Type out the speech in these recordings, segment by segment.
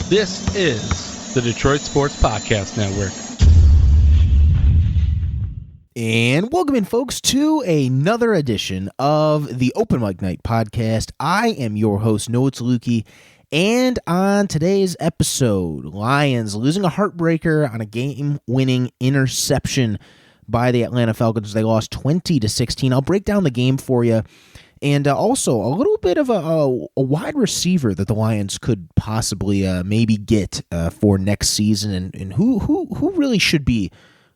This is the Detroit Sports Podcast Network. And welcome in, folks, to another edition of the Open Mic Night Podcast. I am your host, Noah Tsaluki, and on today's episode, Lions losing a heartbreaker on a game-winning interception by the Atlanta Falcons. They lost 20-16. I'll break down the game for you. And also a little bit of a wide receiver that the Lions could possibly maybe get for next season, and who really should be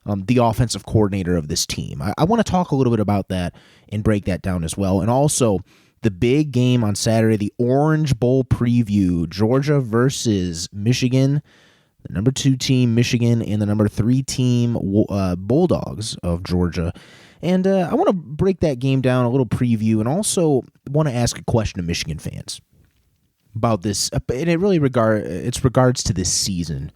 the offensive coordinator of this team. I want to talk a little bit about that and break that down as well. And also the big game on Saturday, the Orange Bowl preview, Georgia versus Michigan, the number 2 team Michigan and the number 3 team Bulldogs of Georgia. And I want to break that game down, a little preview, and also want to ask a question to Michigan fans about this. And it really regards to this season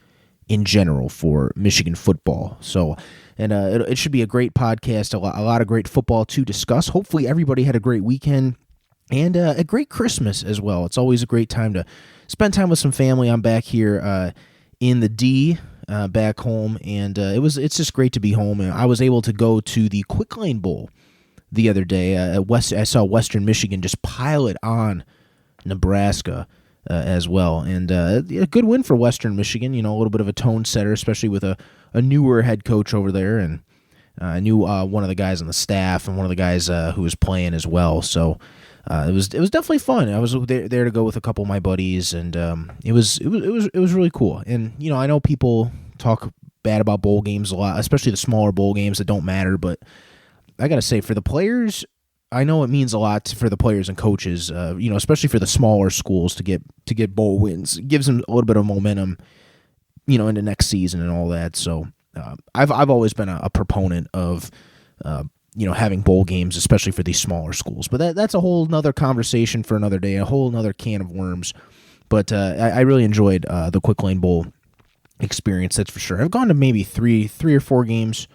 in general for Michigan football. So, and it should be a great podcast, a lot of great football to discuss. Hopefully everybody had a great weekend and a great Christmas as well. It's always a great time to spend time with some family. I'm back here in the D, back home, and it's just great to be home. And I was able to go to the Quick Lane Bowl the other day. I saw Western Michigan just pile it on Nebraska as well, and a good win for Western Michigan. You know, a little bit of a tone setter, especially with a newer head coach over there, and I knew one of the guys on the staff and one of the guys who was playing as well. So it was definitely fun. I was there to go with a couple of my buddies, and it was really cool. And you know, I know people talk bad about bowl games a lot, especially the smaller bowl games that don't matter. But I gotta say, for the players, I know it means a lot for the players and coaches. You know, especially for the smaller schools to get bowl wins. It gives them a little bit of momentum, you know, into next season and all that. So I've always been a proponent of you know, having bowl games, especially for these smaller schools. But that's a whole nother conversation for another day, a whole nother can of worms. But I really enjoyed the Quick Lane Bowl experience, that's for sure. I've gone to maybe three or four games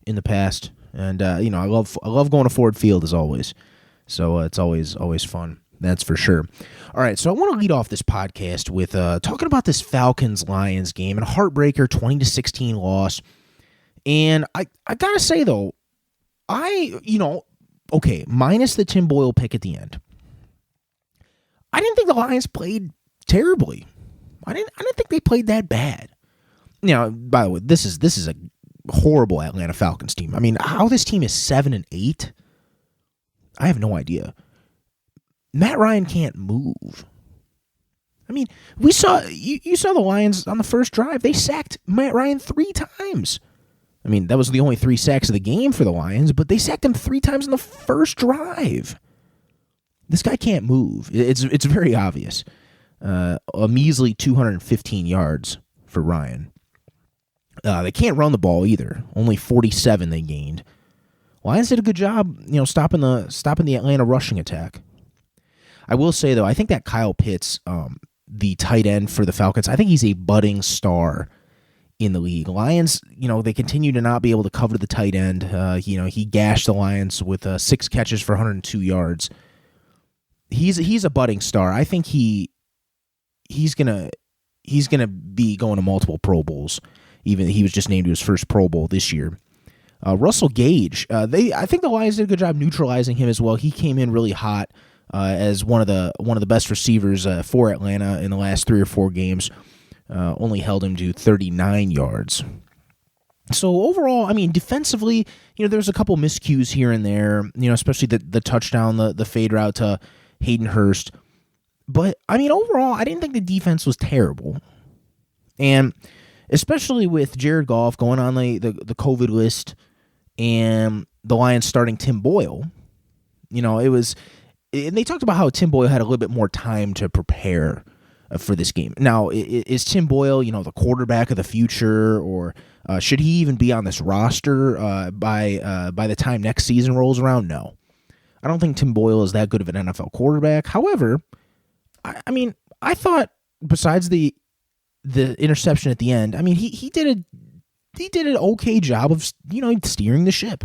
in the past, and you know, I love going to Ford Field as always. So it's always fun, that's for sure. All right, so I want to lead off this podcast with talking about this Falcons-Lions game, and a heartbreaker 20-16 loss. And I gotta say though, okay, minus the Tim Boyle pick at the end, I didn't think the Lions played terribly. I didn't think they played that bad. Now, by the way, this is a horrible Atlanta Falcons team. I mean, how this team is 7-8, I have no idea. Matt Ryan can't move. I mean, you saw the Lions on the first drive. They sacked Matt Ryan 3 times. I mean, that was the only 3 sacks of the game for the Lions, but they sacked him 3 times in the first drive. This guy can't move. It's very obvious. A measly 215 yards for Ryan. They can't run the ball either. Only 47 they gained. Lions did a good job, you know, stopping the Atlanta rushing attack. I will say though, I think that Kyle Pitts, the tight end for the Falcons, I think he's a budding star in the league. Lions, you know, they continue to not be able to cover the tight end. You know, he gashed the Lions with 6 catches for 102 yards. He's a budding star. I think he's gonna be going to multiple Pro Bowls. Even he was just named to his first Pro Bowl this year. Russell Gage, I think the Lions did a good job neutralizing him as well. He came in really hot as one of the best receivers for Atlanta in the last 3 or 4 games. Only held him to 39 yards. So overall, I mean, defensively, you know, there's a couple miscues here and there, you know, especially the touchdown, the fade route to Hayden Hurst. But, I mean, overall, I didn't think the defense was terrible. And especially with Jared Goff going on the COVID list and the Lions starting Tim Boyle, you know, and they talked about how Tim Boyle had a little bit more time to prepare for this game. Now, is Tim Boyle, you know, the quarterback of the future, or should he even be on this roster by the time next season rolls around? No. I don't think Tim Boyle is that good of an NFL quarterback. However, I mean, I thought besides the interception at the end, I mean, he did an okay job of, you know, steering the ship.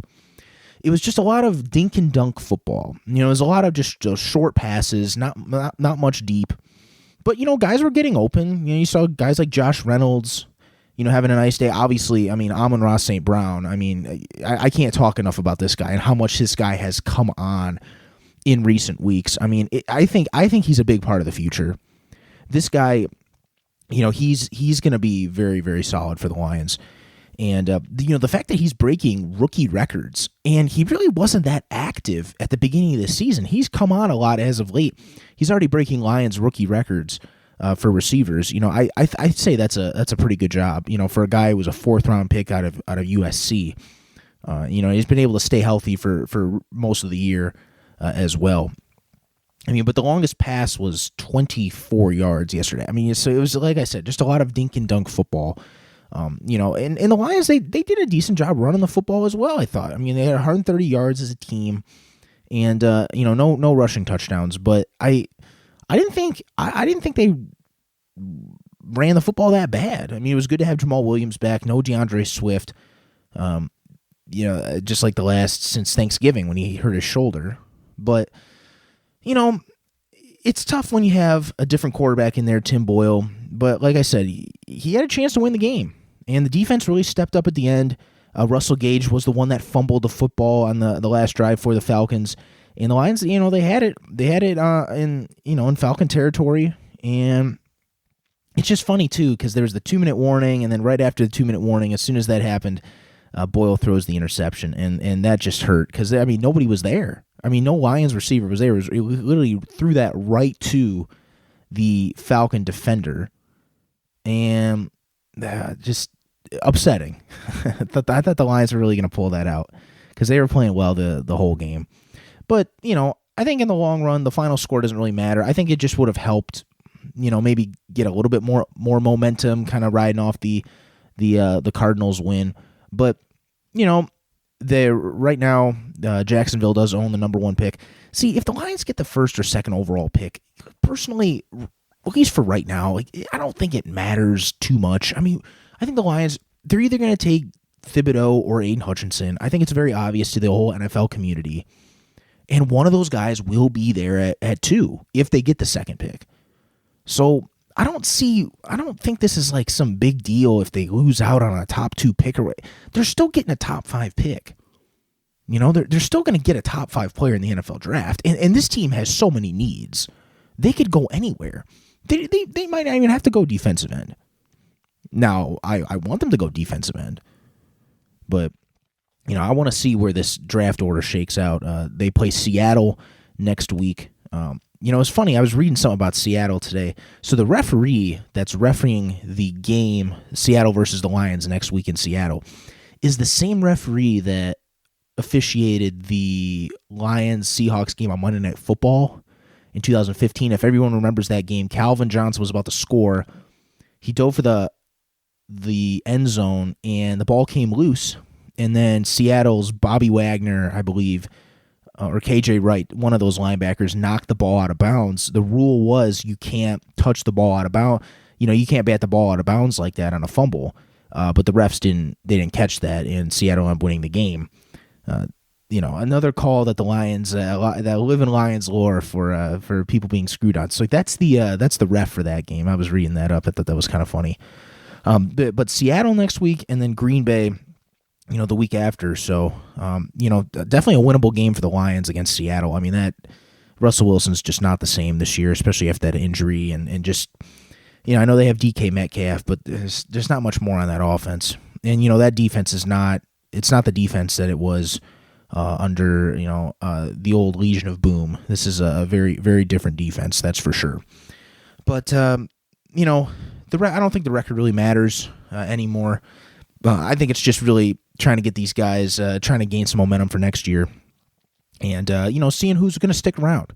It was just a lot of dink and dunk football. You know, it was a lot of just short passes, not much deep. But, guys were getting open. You saw guys like Josh Reynolds, having a nice day. Obviously, Amon-Ra St. Brown. I can't talk enough about this guy and how much this guy has come on in recent weeks. I think he's a big part of the future. This guy, he's going to be very, very solid for the Lions. And, the fact that he's breaking rookie records, and he really wasn't that active at the beginning of the season. He's come on a lot as of late. He's already breaking Lions rookie records for receivers. I'd say that's a pretty good job, for a guy who was a 4th-round pick out of USC. He's been able to stay healthy for most of the year as well. But the longest pass was 24 yards yesterday. So it was, like I said, just a lot of dink and dunk football. And the Lions, they did a decent job running the football as well, I thought. They had 130 yards as a team, and no rushing touchdowns. But I didn't think they ran the football that bad. It was good to have Jamal Williams back. No DeAndre Swift. Just like the last since Thanksgiving when he hurt his shoulder. But it's tough when you have a different quarterback in there, Tim Boyle. But like I said, he had a chance to win the game. And the defense really stepped up at the end. Russell Gage was the one that fumbled the football on the last drive for the Falcons. And the Lions, they had it in Falcon territory. And it's just funny, too, because there was the 2-minute warning, and then right after the 2-minute warning, as soon as that happened, Boyle throws the interception. And that just hurt because, nobody was there. No Lions receiver was there. It literally threw that right to the Falcon defender. And just upsetting. I thought the Lions were really going to pull that out because they were playing well the whole game. But, I think in the long run, the final score doesn't really matter. I think it just would have helped, maybe get a little bit more momentum kind of riding off the Cardinals win. But, right now, Jacksonville does own the number 1 pick. See, if the Lions get the 1st or 2nd overall pick, personally, at least for right now, I don't think it matters too much. I think the Lions, they're either going to take Thibodeau or Aiden Hutchinson. I think it's very obvious to the whole NFL community. And one of those guys will be there at 2 if they get the 2nd pick. So I don't think this is like some big deal if they lose out on a top 2 pick. They're still getting a top 5 pick. They're still going to get a top 5 player in the NFL draft. And this team has so many needs. They could go anywhere. They might not even have to go defensive end. Now, I want them to go defensive end. But, I want to see where this draft order shakes out. They play Seattle next week. It's funny. I was reading something about Seattle today. So the referee that's refereeing the game, Seattle versus the Lions next week in Seattle, is the same referee that officiated the Lions-Seahawks game on Monday Night Football in 2015. If everyone remembers that game, Calvin Johnson was about to score. He dove for the end zone, and the ball came loose. And then Seattle's Bobby Wagner, I believe, or KJ Wright, one of those linebackers, knocked the ball out of bounds. The rule was you can't touch the ball out of bounds. You can't bat the ball out of bounds like that on a fumble. But the refs didn't catch that, and Seattle ended up winning the game. Another call that the Lions that live in Lions lore for people being screwed on. So that's the ref for that game. I was reading that up. I thought that was kind of funny. But Seattle next week, and then Green Bay, the week after. So definitely a winnable game for the Lions against Seattle. That Russell Wilson's just not the same this year, especially after that injury, and just I know they have DK Metcalf, but there's not much more on that offense. And that defense is not. It's not the defense that it was under the old Legion of Boom. This is a very, very different defense, that's for sure. But I don't think the record really matters anymore. I think it's just really trying to get these guys trying to gain some momentum for next year, and seeing who's going to stick around.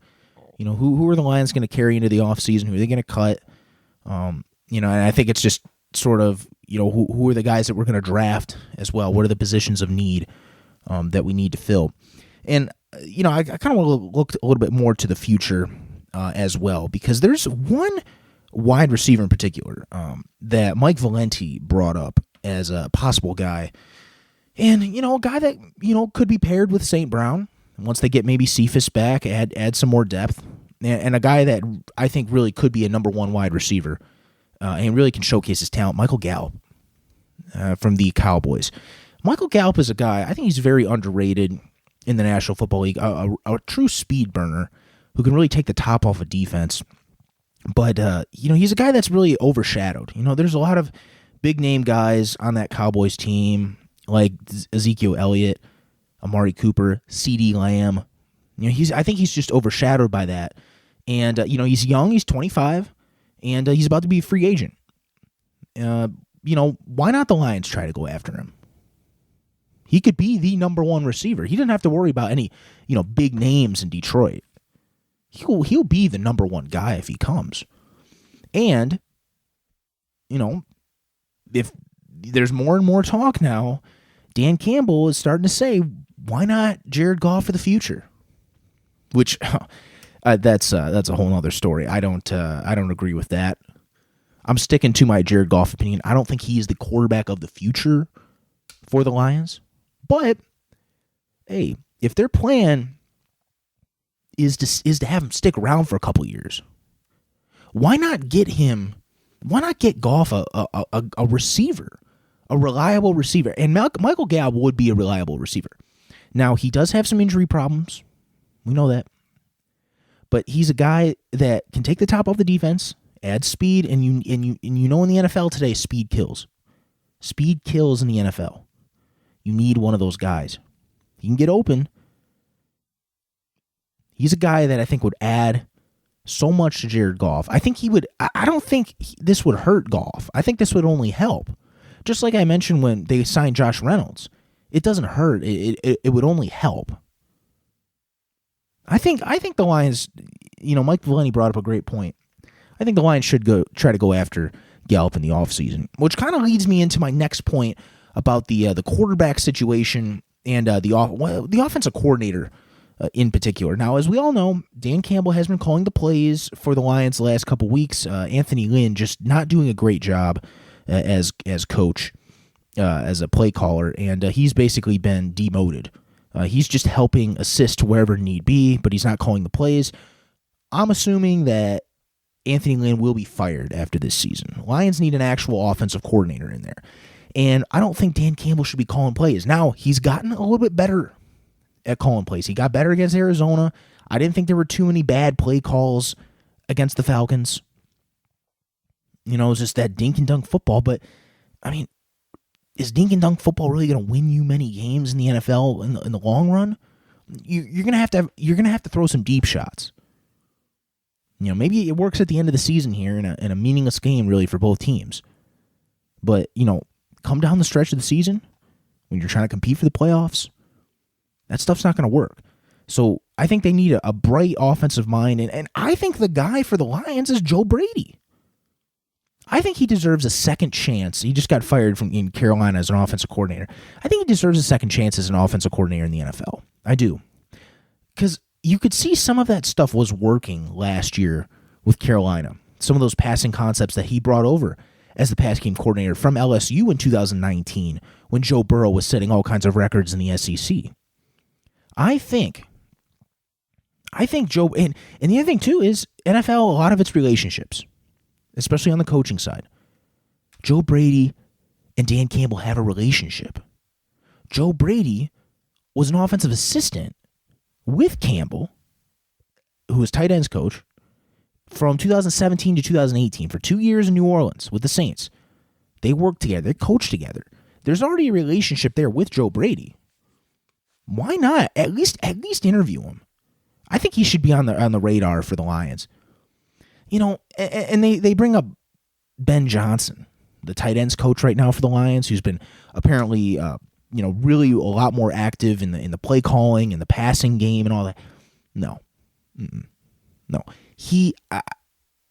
Who are the Lions going to carry into the offseason? Who are they going to cut? And I think it's just sort of who are the guys that we're going to draft as well? What are the positions of need that we need to fill? And I kind of want to look a little bit more to the future as well, because there's one wide receiver in particular that Mike Valenti brought up as a possible guy, and a guy that could be paired with St. Brown once they get maybe Cephas back, add some more depth. and a guy that I think really could be a number one wide receiver and really can showcase his talent, Michael Gallup from the Cowboys. Michael Gallup is a guy, I think he's very underrated in the National Football League, a true speed burner who can really take the top off a defense. But, he's a guy that's really overshadowed. There's a lot of big-name guys on that Cowboys team, like Ezekiel Elliott, Amari Cooper, CeeDee Lamb. I think he's just overshadowed by that. And, he's young, he's 25, and he's about to be a free agent. Why not the Lions try to go after him? He could be the number one receiver. He doesn't have to worry about any, big names in Detroit. He'll be the number one guy if he comes. And, if there's more and more talk now, Dan Campbell is starting to say, why not Jared Goff for the future? Which that's a whole other story. I don't agree with that. I'm sticking to my Jared Goff opinion. I don't think he is the quarterback of the future for the Lions. But hey, if their plan is to have him stick around for a couple years, why not get him? Why not get Goff a receiver, a reliable receiver? And Michael Gallup would be a reliable receiver. Now, he does have some injury problems. We know that. But he's a guy that can take the top off the defense, add speed, and in the NFL today, speed kills. Speed kills in the NFL. You need one of those guys. He can get open. He's a guy that I think would add so much to Jared Goff. I think he would. I don't think this would hurt Goff. I think this would only help. Just like I mentioned when they signed Josh Reynolds, it doesn't hurt. It would only help. I think the Lions. Mike Valenti brought up a great point. I think the Lions should try to go after Gallup in the offseason, which kind of leads me into my next point about the quarterback situation and the offensive coordinator in particular. Now, as we all know, Dan Campbell has been calling the plays for the Lions the last couple weeks. Anthony Lynn just not doing a great job as coach, as a play caller, and he's basically been demoted. He's just helping assist wherever need be, but he's not calling the plays. I'm assuming that Anthony Lynn will be fired after this season. Lions need an actual offensive coordinator in there. And I don't think Dan Campbell should be calling plays. Now, he's gotten a little bit better at calling plays. He got better against Arizona. I didn't think there were too many bad play calls against the Falcons. It was just that dink and dunk football. But, I mean, is dink and dunk football really going to win you many games in the NFL in the long run? You're going to have to throw some deep shots. Maybe it works at the end of the season here in a meaningless game, really, for both teams. But, come down the stretch of the season when you're trying to compete for the playoffs, that stuff's not going to work. So I think they need a bright offensive mind, and I think the guy for the Lions is Joe Brady. I think he deserves a second chance. He just got fired in Carolina as an offensive coordinator. I think he deserves a second chance as an offensive coordinator in the NFL. I do. Because you could see some of that stuff was working last year with Carolina. Some of those passing concepts that he brought over as the pass game coordinator from LSU in 2019 when Joe Burrow was setting all kinds of records in the SEC. I think Joe, and the other thing too is NFL, a lot of its relationships, especially on the coaching side. Joe Brady and Dan Campbell have a relationship. Joe Brady was an offensive assistant with Campbell, who was tight ends coach, from 2017 to 2018 for 2 years in New Orleans with the Saints. They worked together. They coached together. There's already a relationship there with Joe Brady. Why not at least interview him? I think he should be on the radar for the Lions. And they bring up Ben Johnson, the tight ends coach right now for the Lions, who's been apparently really a lot more active in the play calling and the passing game and all that. No. No.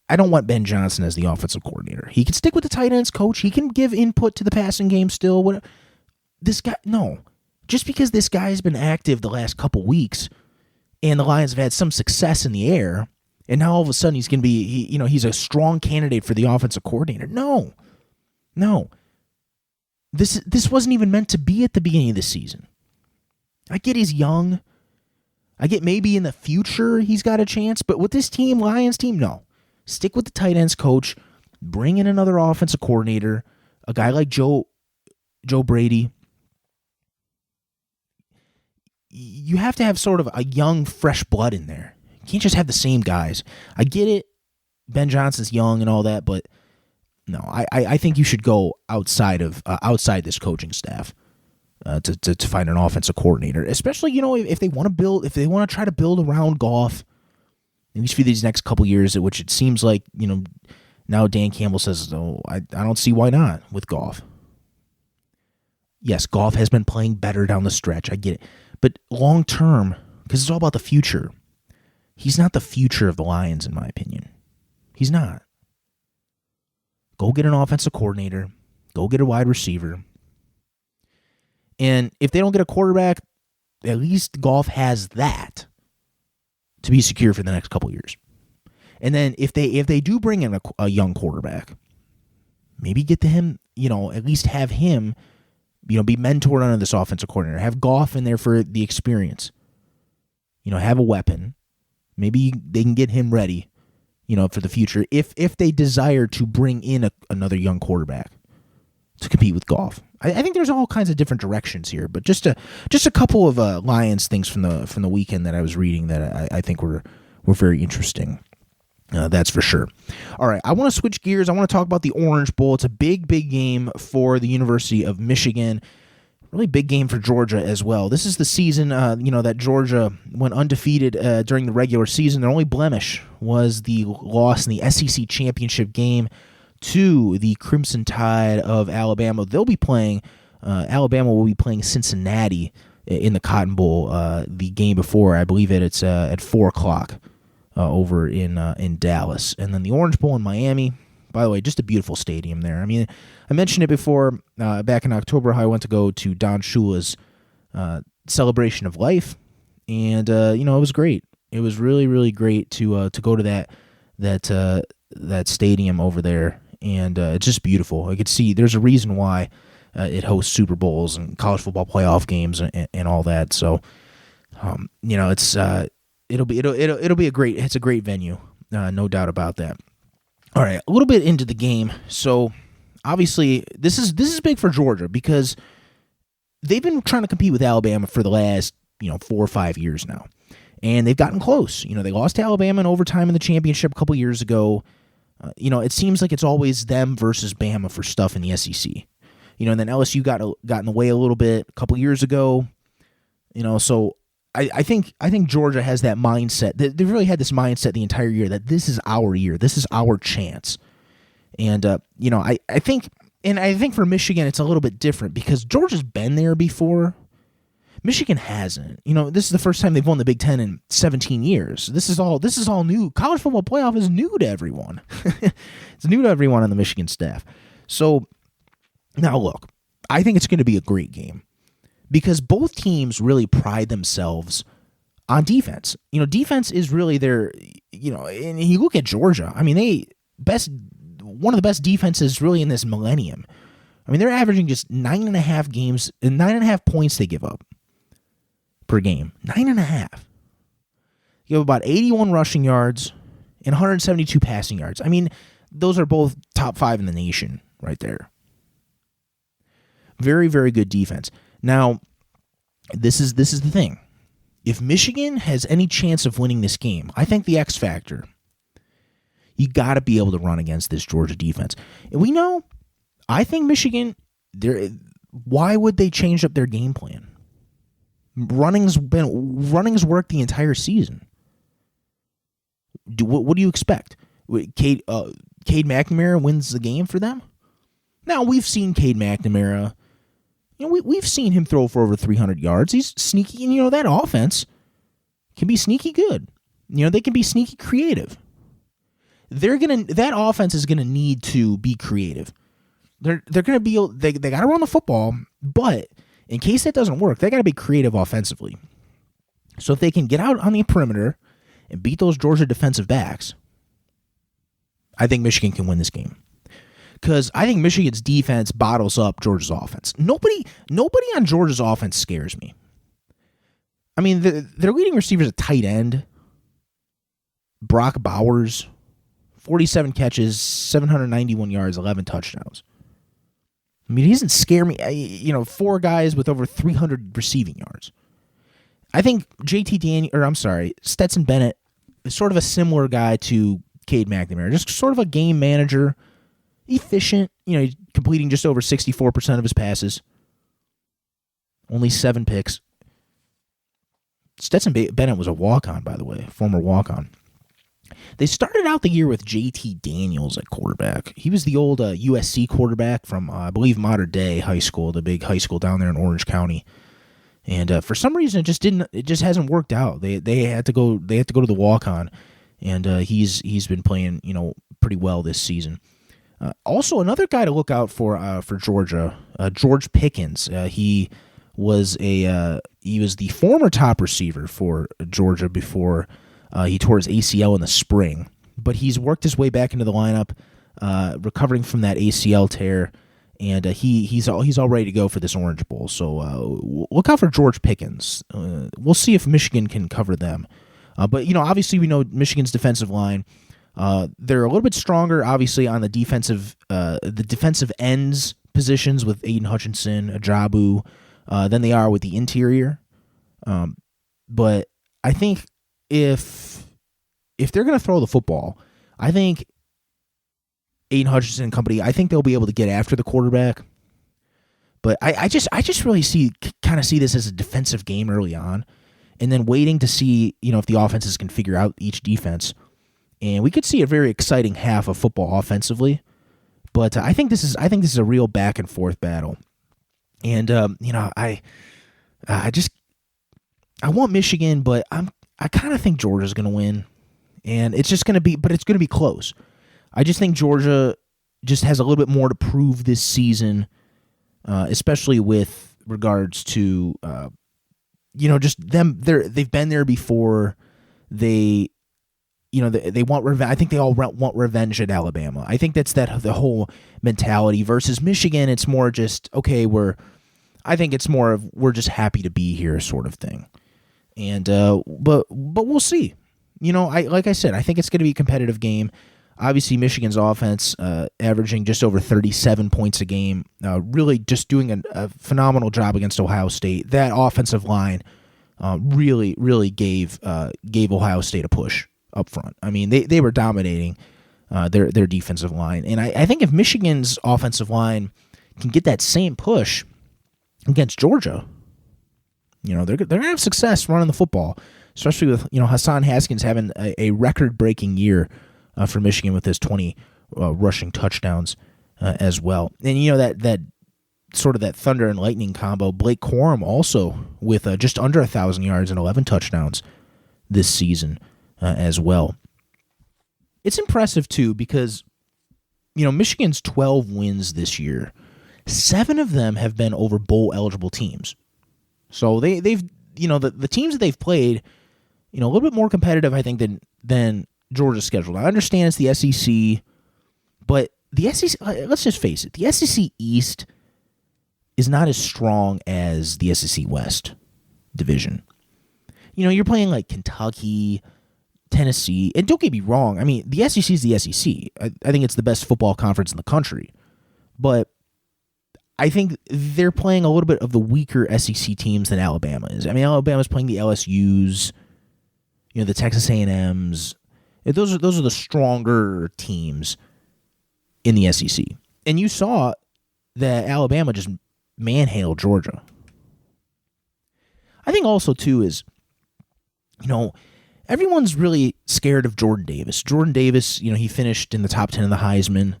I don't want Ben Johnson as the offensive coordinator. He can stick with the tight ends coach. He can give input to the passing game still. This guy, no. Just because this guy has been active the last couple weeks and the Lions have had some success in the air, and now all of a sudden he's going to be, he's a strong candidate for the offensive coordinator. No. This wasn't even meant to be at the beginning of the season. I get he's young. I get maybe in the future he's got a chance, but with this team, Lions team, no. Stick with the tight ends coach. Bring in another offensive coordinator, a guy like Joe Brady. You have to have sort of a young, fresh blood in there. You can't just have the same guys. I get it. Ben Johnson's young and all that, but no, I think you should go outside this coaching staff to find an offensive coordinator, especially if they want to try to build around Goff, at least for these next couple years, which it seems like now Dan Campbell says, oh, I don't see why not with Goff. Yes, Goff has been playing better down the stretch. I get it, but long term, because it's all about the future. He's not the future of the Lions, in my opinion. He's not. Go get an offensive coordinator. Go get a wide receiver. And if they don't get a quarterback, at least Goff has that to be secure for the next couple years. And then if they do bring in a young quarterback, maybe get to him, at least have him, be mentored under this offensive coordinator. Have Goff in there for the experience. Have a weapon. Maybe they can get him ready, for the future if they desire to bring in another young quarterback to compete with Goff. I think there's all kinds of different directions here, but just a couple of Lions things from the weekend that I was reading that I think were very interesting. That's for sure. All right, I want to switch gears. I want to talk about the Orange Bowl. It's a big game for the University of Michigan. Really big game for Georgia as well. This is the season, that Georgia went undefeated during the regular season. Their only blemish was the loss in the SEC championship game to the Crimson Tide of Alabama. They'll be playing. Alabama will be playing Cincinnati in the Cotton Bowl. The game before, I believe it's at 4:00 over in Dallas, and then the Orange Bowl in Miami. By the way, just a beautiful stadium there. I mean, I mentioned it before back in October how I went to go to Don Shula's celebration of life, and it was great. It was really, really great to go to that stadium over there, and it's just beautiful. I could see there's a reason why it hosts Super Bowls and college football playoff games and all that. So, it's it'll be a great venue, no doubt about that. All right, a little bit into the game. So, obviously, this is big for Georgia because they've been trying to compete with Alabama for the last 4 or 5 years now, and they've gotten close. They lost to Alabama in overtime in the championship a couple years ago. It seems like it's always them versus Bama for stuff in the SEC. And then LSU got in the way a little bit a couple years ago. So I think Georgia has that mindset. They've really had this mindset the entire year that this is our year, this is our chance. And I think for Michigan it's a little bit different because Georgia's been there before. Michigan hasn't. This is the first time they've won the Big Ten in 17 years. This is all new. College football playoff is new to everyone. It's new to everyone on the Michigan staff. So now look, I think it's going to be a great game because both teams really pride themselves on defense. Defense is really their, and you look at Georgia, I mean, one of the best defenses really in this millennium. I mean, they're averaging just 9.5 points they give up per game. 9.5. You have about 81 rushing yards and 172 passing yards. I mean, those are both top 5 in the nation right there. Very, very good defense. Now, this is the thing. If Michigan has any chance of winning this game, I think the X factor, you got to be able to run against this Georgia defense. And we know, I think Michigan, why would they change up their game plan? Running's worked the entire season. What do you expect? Cade McNamara wins the game for them? Now, we've seen Cade McNamara. We've seen him throw for over 300 yards. He's sneaky, and that offense can be sneaky good. They can be sneaky creative. That offense is gonna need to be creative. They're gonna be they gotta run the football, but in case that doesn't work, they gotta be creative offensively. So if they can get out on the perimeter and beat those Georgia defensive backs, I think Michigan can win this game. Because I think Michigan's defense bottles up Georgia's offense. Nobody on Georgia's offense scares me. I mean, their leading receiver is a tight end, Brock Bowers, 47 catches, 791 yards, 11 touchdowns. I mean, he doesn't scare me. 4 guys with over 300 receiving yards. I think Stetson Bennett is sort of a similar guy to Cade McNamara, just sort of a game manager, efficient. He's completing just over 64% of his passes, only 7 picks. Stetson Bennett was a walk-on, by the way, former walk-on. They started out the year with J.T. Daniels at quarterback. He was the old USC quarterback from, I believe, Mater Dei High School, the big high school down there in Orange County. And for some reason, it just hasn't worked out. They had to go to the walk-on, and he's been playing pretty well this season. Also, another guy to look out for Georgia, George Pickens. He was the former top receiver for Georgia before he tore his ACL in the spring, but he's worked his way back into the lineup, recovering from that ACL tear, and he's all ready to go for this Orange Bowl. So look out for George Pickens. We'll see if Michigan can cover them. But obviously we know Michigan's defensive line. They're a little bit stronger, obviously, on the defensive ends positions with Aiden Hutchinson, Ajabu, than they are with the interior. But I think if they're going to throw the football, I think Aiden Hutchinson and company, I think they'll be able to get after the quarterback. But I just really see this as a defensive game early on, and then waiting to see if the offenses can figure out each defense. And we could see a very exciting half of football offensively, but I think this is a real back and forth battle. And I want Michigan, but I kind of think Georgia's going to win, and it's just going to be close. I just think Georgia just has a little bit more to prove this season, especially with regards to just them. They've been there before. They want revenge. I think they all want revenge at Alabama. I think that's the whole mentality versus Michigan. It's more just, okay, I think it's more of we're just happy to be here sort of thing. And but we'll see. Like I said, I think it's going to be a competitive game. Obviously, Michigan's offense averaging just over 37 points a game, really just doing a phenomenal job against Ohio State. That offensive line really gave Ohio State a push up front. I mean, they were dominating their defensive line. And I think if Michigan's offensive line can get that same push against Georgia, they're going to have success running the football, especially with Hassan Haskins having a record-breaking year for Michigan with his 20 rushing touchdowns as well. And that sort of that thunder and lightning combo, Blake Corum also with just under 1,000 yards and 11 touchdowns this season as well. It's impressive too because Michigan's 12 wins this year, 7 of them have been over bowl eligible teams. So they've the teams that they've played, a little bit more competitive, I think, than Georgia's schedule. I understand it's the SEC, but the SEC, let's just face it, the SEC East is not as strong as the SEC West division. You're playing like Kentucky, Tennessee, and don't get me wrong, I mean, the SEC is the SEC. I think it's the best football conference in the country, but I think they're playing a little bit of the weaker SEC teams than Alabama is. I mean, Alabama's playing the LSUs, the Texas A&Ms. Those are the stronger teams in the SEC. And you saw that Alabama just manhandled Georgia. I think also, too, is, everyone's really scared of Jordan Davis. Jordan Davis, he finished in the top 10 of the Heisman.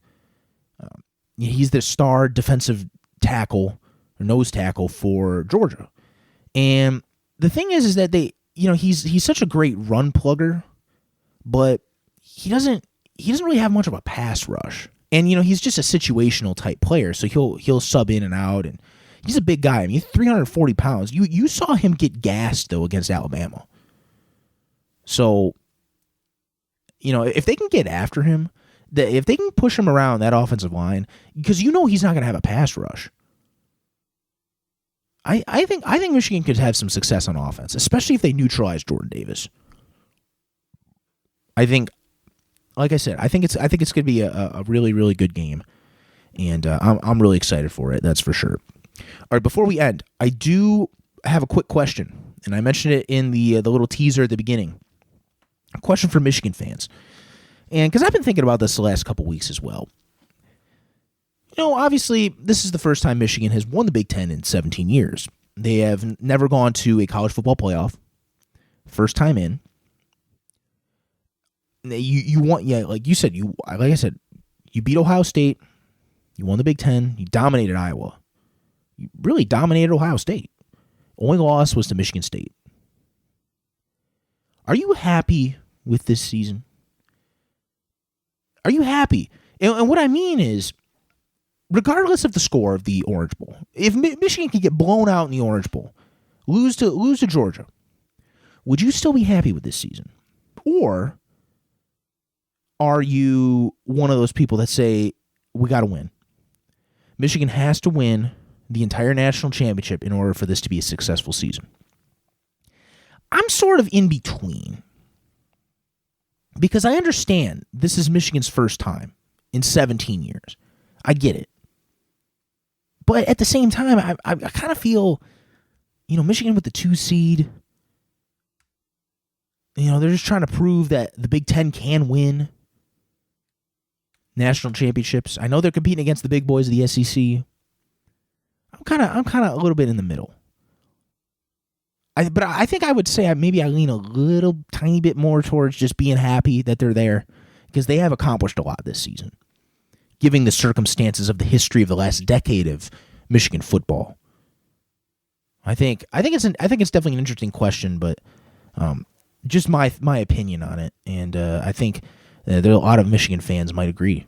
He's the star defensive tackle or nose tackle for Georgia. And the thing is that he's such a great run plugger, but he doesn't really have much of a pass rush. And he's just a situational type player, so he'll sub in and out, and he's a big guy. I mean, he's 340 pounds. You saw him get gassed though against Alabama. So, if they can get after him, if they can push him around that offensive line, because he's not going to have a pass rush. I think Michigan could have some success on offense, especially if they neutralize Jordan Davis. I think, like I said, I think it's going to be a really, really good game, and I'm really excited for it. That's for sure. All right, before we end, I do have a quick question, and I mentioned it in the little teaser at the beginning. A question for Michigan fans, and because I've been thinking about this the last couple weeks as well. Obviously, this is the first time Michigan has won the Big Ten in 17 years. They have never gone to a college football playoff. First time in. You want, like you said, like I said, you beat Ohio State. You won the Big Ten. You dominated Iowa. You really dominated Ohio State. Only loss was to Michigan State. Are you happy with this season? Are you happy? And what I mean is, regardless of the score of the Orange Bowl, if Michigan can get blown out in the Orange Bowl, lose to Georgia, would you still be happy with this season? Or are you one of those people that say, we got to win? Michigan has to win the entire national championship in order for this to be a successful season. I'm sort of in between, because I understand this is Michigan's first time in 17 years. I get it. But at the same time, I kind of feel, Michigan with the 2 seed, they're just trying to prove that the Big Ten can win national championships. I know they're competing against the big boys of the SEC. I'm kind of a little bit in the middle. But I think I would say maybe I lean a little tiny bit more towards just being happy that they're there, because they have accomplished a lot this season, given the circumstances of the history of the last decade of Michigan football. I think it's definitely an interesting question, but just my opinion on it, and I think there are a lot of Michigan fans might agree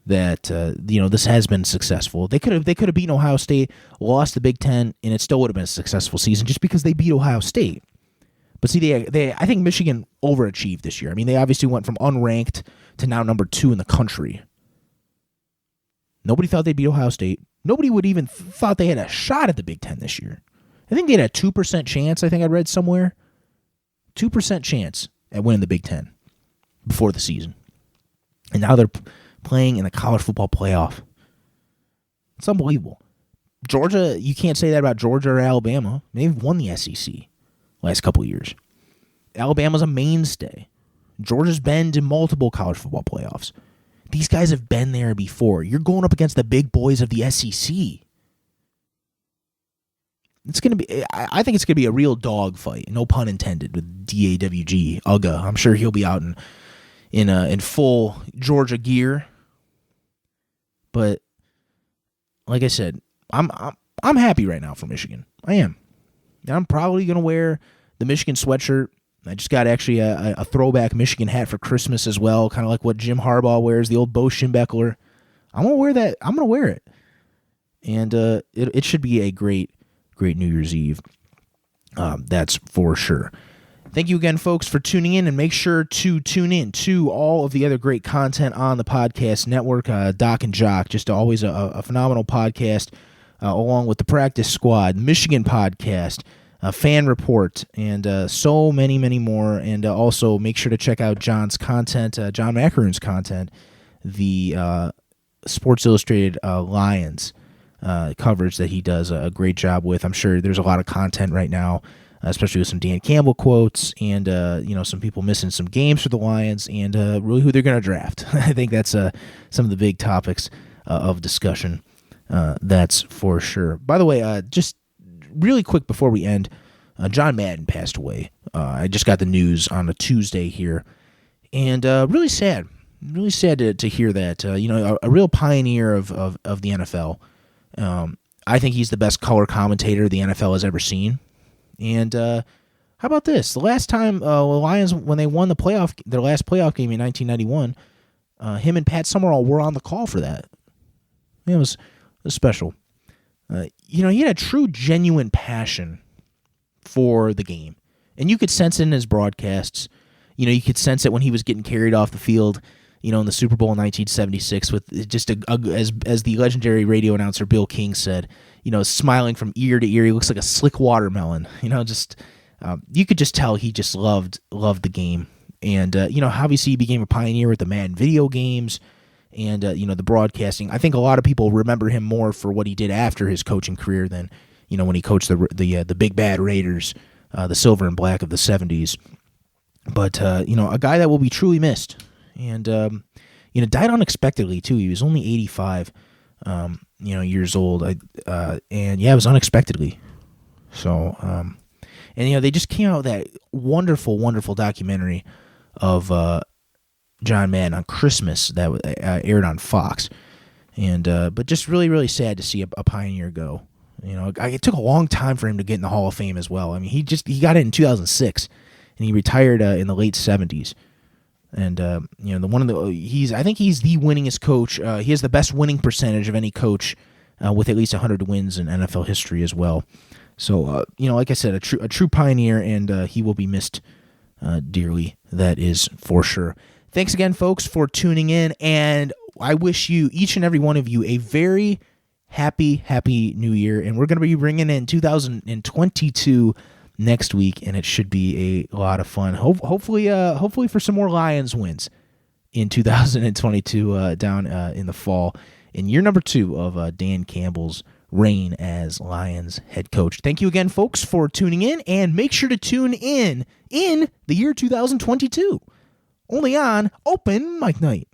that this has been successful. They could have beaten Ohio State, lost the Big Ten, and it still would have been a successful season just because they beat Ohio State. But see, I think Michigan overachieved this year. I mean, they obviously went from unranked to now number 2 in the country. Nobody thought they'd beat Ohio State. Nobody would even thought they had a shot at the Big Ten this year. I think they had a 2% chance, I think I read somewhere. 2% chance at winning the Big Ten before the season. And now they're playing in the college football playoff. It's unbelievable. Georgia, you can't say that about Georgia or Alabama. They've won the SEC last couple of years. Alabama's a mainstay. Georgia's been to multiple college football playoffs. These guys have been there before. You're going up against the big boys of the SEC. It's going to be, I think it's going to be a real dog fight. No pun intended with DAWG, Ugga. I'm sure he'll be out in full Georgia gear. But like I said, I'm happy right now for Michigan. I am. I'm probably going to wear the Michigan sweatshirt. I just got actually a throwback Michigan hat for Christmas as well, kind of like what Jim Harbaugh wears, the old Bo Schembechler. I'm going to wear that. I'm going to wear it. And it should be a great New Year's Eve. That's for sure. Thank you again, folks, for tuning in, and make sure to tune in to all of the other great content on the podcast network. Doc and Jock, just always a phenomenal podcast, along with the Practice Squad, Michigan podcast, Fan Report, and so many, many more. And also make sure to check out John's content, John Macaroon's content, the Sports Illustrated Lions coverage that he does a great job with. I'm sure there's a lot of content right now, especially with some Dan Campbell quotes and some people missing some games for the Lions and really who they're going to draft. I think that's some of the big topics of discussion. That's for sure. By the way, just really quick before we end, John Madden passed away. I just got the news on a Tuesday here, and really sad. Really sad to hear that. A real pioneer of the NFL. I think he's the best color commentator the NFL has ever seen. And how about this? The last time the Lions, when they won their last playoff game in 1991, him and Pat Summerall were on the call for that. It was special. He had a true, genuine passion for the game. And you could sense it in his broadcasts. You could sense it when he was getting carried off the field, in the Super Bowl in 1976 with just as the legendary radio announcer Bill King said, smiling from ear to ear. He looks like a slick watermelon. Just you could just tell he just loved the game. And obviously he became a pioneer with the Madden video games and the broadcasting. I think a lot of people remember him more for what he did after his coaching career than when he coached the Big Bad Raiders, the silver and black of the 70s. But a guy that will be truly missed. And died unexpectedly too. He was only 85 years old. And it was unexpectedly. So and they just came out with that wonderful documentary of John Madden on Christmas that aired on Fox. And but just really, really sad to see a pioneer go. It took a long time for him to get in the Hall of Fame as well. I mean, he got it in 2006, and he retired in the late 70s. And I think he's the winningest coach. He has the best winning percentage of any coach with at least 100 wins in NFL history as well. So like I said, a true pioneer, and he will be missed dearly. That is for sure. Thanks again, folks, for tuning in, and I wish you, each and every one of you, a very happy New Year. And we're going to be bringing in 2022 next week, and it should be a lot of fun. Hopefully for some more Lions wins in 2022 down in the fall, in year number 2 of Dan Campbell's reign as Lions head coach. Thank you again, folks, for tuning in, and make sure to tune in the year 2022, only on Open Mic Night.